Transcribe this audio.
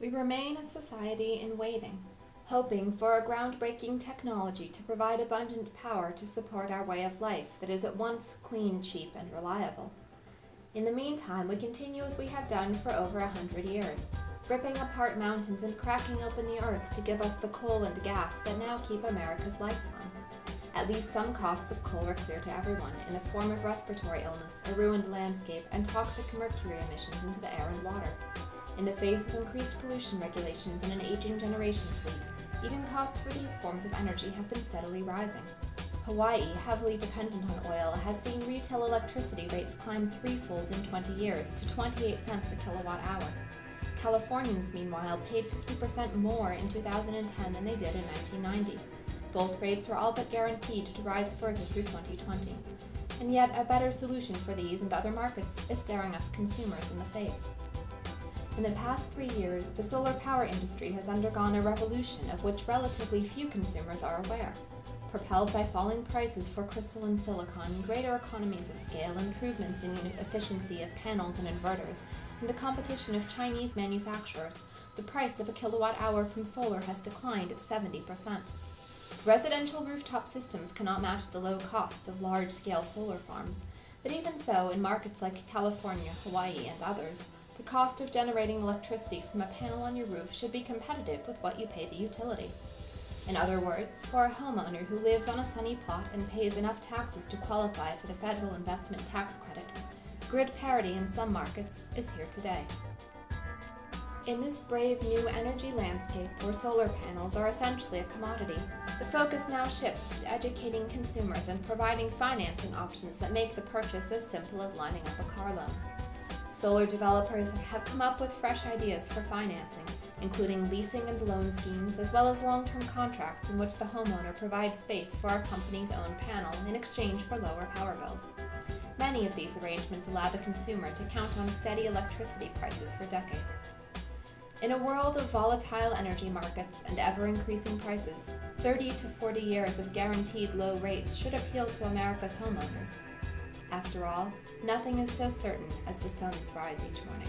We remain a society in waiting, hoping for a groundbreaking technology to provide abundant power to support our way of life that is at once clean, cheap, and reliable. In the meantime, we continue as we have done for over 100 years, ripping apart mountains and cracking open the earth to give us the coal and gas that now keep America's lights on. At least some costs of coal are clear to everyone in the form of respiratory illness, a ruined landscape, and toxic mercury emissions into the air and water. In the face of increased pollution regulations and an aging generation fleet, even costs for these forms of energy have been steadily rising. Hawaii, heavily dependent on oil, has seen retail electricity rates climb threefold in 20 years to 28 cents a kilowatt hour. Californians, meanwhile, paid 50% more in 2010 than they did in 1990. Both rates were all but guaranteed to rise further through 2020. And yet, a better solution for these and other markets is staring us consumers in the face. In the past 3 years, the solar power industry has undergone a revolution of which relatively few consumers are aware. Propelled by falling prices for crystalline silicon, greater economies of scale, improvements in efficiency of panels and inverters, and the competition of Chinese manufacturers, the price of a kilowatt hour from solar has declined 70%. Residential rooftop systems cannot match the low costs of large-scale solar farms, but even so, in markets like California, Hawaii, and others, the cost of generating electricity from a panel on your roof should be competitive with what you pay the utility. In other words, for a homeowner who lives on a sunny plot and pays enough taxes to qualify for the federal investment tax credit, grid parity in some markets is here today. In this brave new energy landscape where solar panels are essentially a commodity, the focus now shifts to educating consumers and providing financing options that make the purchase as simple as lining up a car loan. Solar developers have come up with fresh ideas for financing, including leasing and loan schemes, as well as long-term contracts in which the homeowner provides space for a company's own panel in exchange for lower power bills. Many of these arrangements allow the consumer to count on steady electricity prices for decades. In a world of volatile energy markets and ever-increasing prices, 30 to 40 years of guaranteed low rates should appeal to America's homeowners. After all, nothing is so certain as the sun's rise each morning.